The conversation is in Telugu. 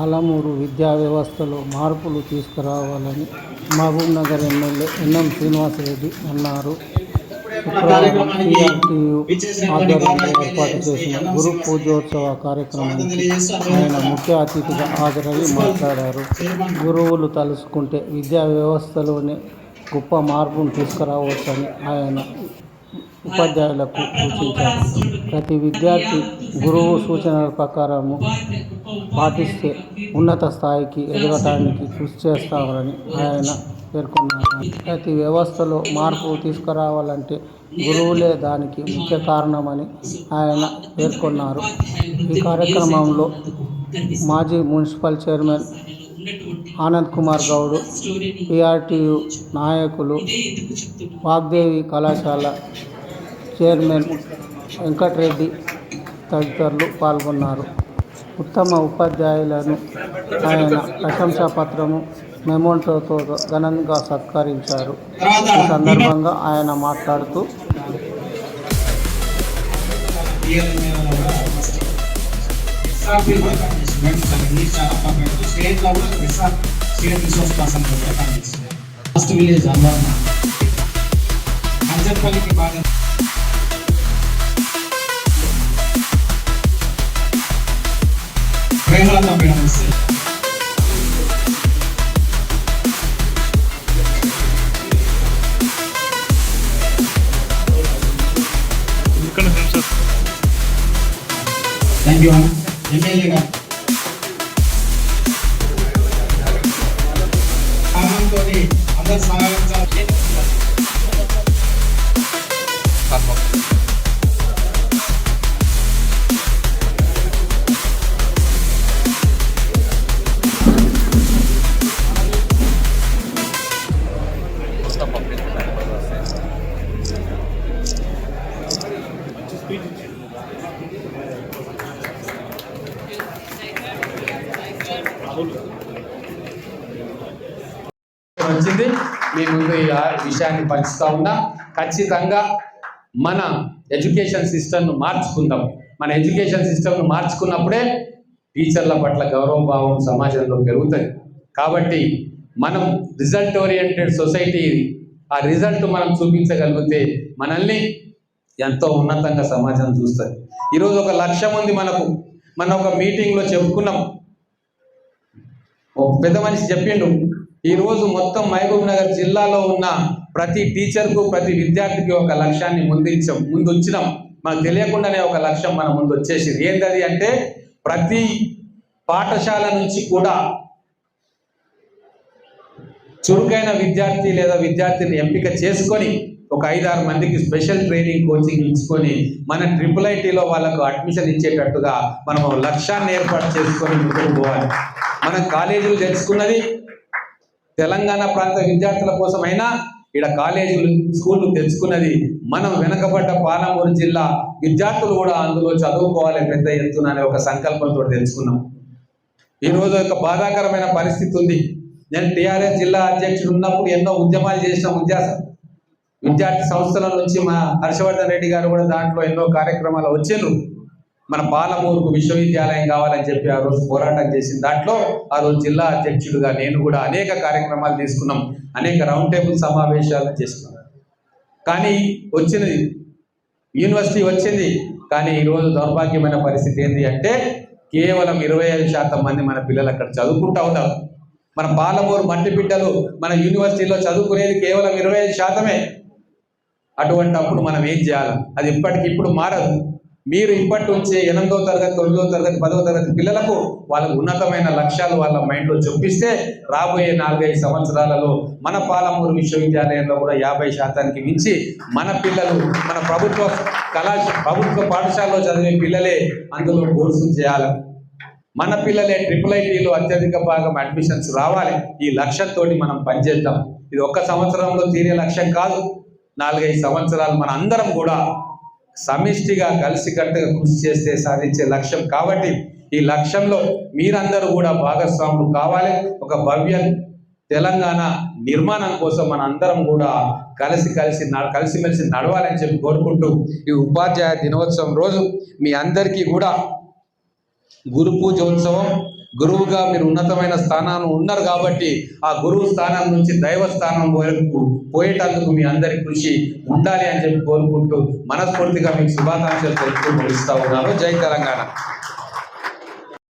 పాలమూరు విద్యా వ్యవస్థలో మార్పులు తీసుకురావాలని మహబూబ్నగర్ ఎమ్మెల్యే ఎన్ఎం శ్రీనివాసరెడ్డి అన్నారు. శుక్రవారం PRTU ఆధ్వర్యంలో ఏర్పాటు చేసిన గురు పూజోత్సవ కార్యక్రమానికి ఆయన ముఖ్య అతిథిగా హాజరై మాట్లాడారు. గురువులు తలుసుకుంటే విద్యా వ్యవస్థలోనే గొప్ప మార్పును తీసుకురావచ్చని ఆయన ఉపాధ్యాయులకు సూచించారు. ప్రతి విద్యార్థి గురువు సూచనల ప్రకారము పాటిస్తే ఉన్నత స్థాయికి ఎదగటానికి కృషి చేస్తామని ఆయన పేర్కొన్నారు. ప్రతి వ్యవస్థలో మార్పు తీసుకురావాలంటే గురువులే దానికి ముఖ్య కారణమని ఆయన పేర్కొన్నారు. ఈ కార్యక్రమంలో మాజీ municipal chairman Anand Kumar Goud, PRTU నాయకులు, వాగ్దేవి కళాశాల చైర్మన్ వెంకటరెడ్డి తదితరులు పాల్గొన్నారు. ఉత్తమ ఉపాధ్యాయులను ఆయన ప్రశంసా పత్రము, మెమోంటోతో ఘనంగా సత్కరించారు. ఈ సందర్భంగా ఆయన మాట్లాడుతూ థ్యాంక్ యూ ఎమ్మెల్యే గారు అందరు సహాయించాలి. వచ్చింది మీ ముందు ఈ విషయాన్ని పంచుతా ఉన్నా. ఖచ్చితంగా మన ఎడ్యుకేషన్ సిస్టమ్ను మార్చుకుందాం. మన ఎడ్యుకేషన్ సిస్టమ్ను మార్చుకున్నప్పుడే టీచర్ల పట్ల గౌరవభావం సమాజంలో పెరుగుతుంది. కాబట్టి మనం రిజల్ట్ ఓరియంటెడ్ సొసైటీ, ఆ రిజల్ట్ మనం చూపించగలిగితే మనల్ని ఎంతో ఉన్నతంగా సమాజం చూస్తుంది. ఈరోజు ఒక లక్ష్యం ఉంది మనకు. మనం ఒక మీటింగ్లో చెప్పుకున్నాం, ఒక పెద్ద మనిషి చెప్పిండు, ఈరోజు మొత్తం మహబూబ్ నగర్ జిల్లాలో ఉన్న ప్రతి టీచర్కు, ప్రతి విద్యార్థికి ఒక లక్ష్యాన్ని ముందు ఉంచినాం. మనకు తెలియకుండానే ఒక లక్ష్యం మన ముందు వచ్చేసింది. ఏంటది అంటే, ప్రతి పాఠశాల నుంచి కూడా చురుకైన విద్యార్థి లేదా విద్యార్థిని ఎంపిక చేసుకొని ఒక 5-6 మందికి స్పెషల్ ట్రైనింగ్ కోచింగ్ ఇచ్చుకొని మన IIITలో వాళ్ళకు అడ్మిషన్ ఇచ్చేటట్టుగా మనం లక్ష్యాన్ని ఏర్పాటు చేసుకొని ముందుకు పోవాలి. మనం కాలేజీలు తెచ్చుకున్నది తెలంగాణ ప్రాంత విద్యార్థుల కోసం అయినా, ఇక్కడ కాలేజీలు స్కూళ్ళు తెచ్చుకున్నది మనం వెనకబడ్డ పాలమూరు జిల్లా విద్యార్థులు కూడా అందులో చదువుకోవాలి పెద్ద ఎత్తున అనే ఒక సంకల్పంతో తెచ్చుకున్నాం. ఈరోజు ఒక బాధాకరమైన పరిస్థితి ఉంది. నేను TRS జిల్లా అధ్యక్షుడు ఉన్నప్పుడు ఎన్నో ఉద్యమాలు చేసిన విద్యార్థి సంస్థల నుంచి మా హర్షవర్ధన్ రెడ్డి గారు కూడా దాంట్లో ఎన్నో కార్యక్రమాలు వచ్చిండ్రు. మన పాలమూరుకు విశ్వవిద్యాలయం కావాలని చెప్పి ఆ రోజు పోరాటం చేసిన దాంట్లో ఆ రోజు జిల్లా అధ్యక్షుడిగా నేను కూడా అనేక కార్యక్రమాలు తీసుకున్నాం, అనేక రౌండ్ టేబుల్ సమావేశాలు చేస్తున్నాం. కానీ వచ్చింది, యూనివర్సిటీ వచ్చింది. కానీ ఈరోజు దౌర్భాగ్యమైన పరిస్థితి ఏంటి అంటే, కేవలం 25% మంది మన పిల్లలు అక్కడ చదువుకుంటా ఉన్నారు. మన పాలమూరు మట్టి బిడ్డలు మన యూనివర్సిటీలో చదువుకునేది కేవలం 25%. అటువంటప్పుడు మనం ఏం చేయాలి? అది ఇప్పటికిప్పుడు మారదు. మీరు ఇప్పటి నుంచి 8వ తరగతి, 9వ తరగతి, 10వ తరగతి పిల్లలకు వాళ్ళకు ఉన్నతమైన లక్ష్యాలు వాళ్ళ మైండ్లో చూపిస్తే రాబోయే 4-5 సంవత్సరాలలో మన పాలమూరు విశ్వవిద్యాలయంలో కూడా 50%కి మించి మన పిల్లలు, మన ప్రభుత్వ పాఠశాలలో చదివే పిల్లలే అందులో కోర్సులు చేయాలి. మన పిల్లలే IIITలో అత్యధిక భాగం అడ్మిషన్స్ రావాలి. ఈ లక్ష్యంతో మనం పనిచేద్దాం. ఇది ఒక్క సంవత్సరంలో తీరే లక్ష్యం కాదు, 4-5 సంవత్సరాలు మన అందరం కూడా సమిష్టిగా కలిసికట్టుగా కృషి చేస్తే సాధించే లక్ష్యం. కాబట్టి ఈ లక్ష్యంలో మీరందరూ కూడా భాగస్వాములు కావాలి. ఒక తెలంగాణ నిర్మాణం కోసం మన అందరం కూడా కలిసిమెలిసి నడవాలని చెప్పి కోరుకుంటూ, ఈ ఉపాధ్యాయ దినోత్సవం రోజు మీ అందరికీ కూడా గురు పూజోత్సవం గురువుగా మీరు ఉన్నతమైన స్థానాన్ని ఉన్నారు కాబట్టి ఆ గురువు స్థానం నుంచి దైవ స్థానం వరకు పోయేటందుకు మీ అందరి కృషి ఉండాలి అని చెప్పి కోరుకుంటూ మనస్ఫూర్తిగా మీకు శుభాకాంక్షలు తెలుపుతూ ముగిస్తా ఉన్నాను. జై తెలంగాణ.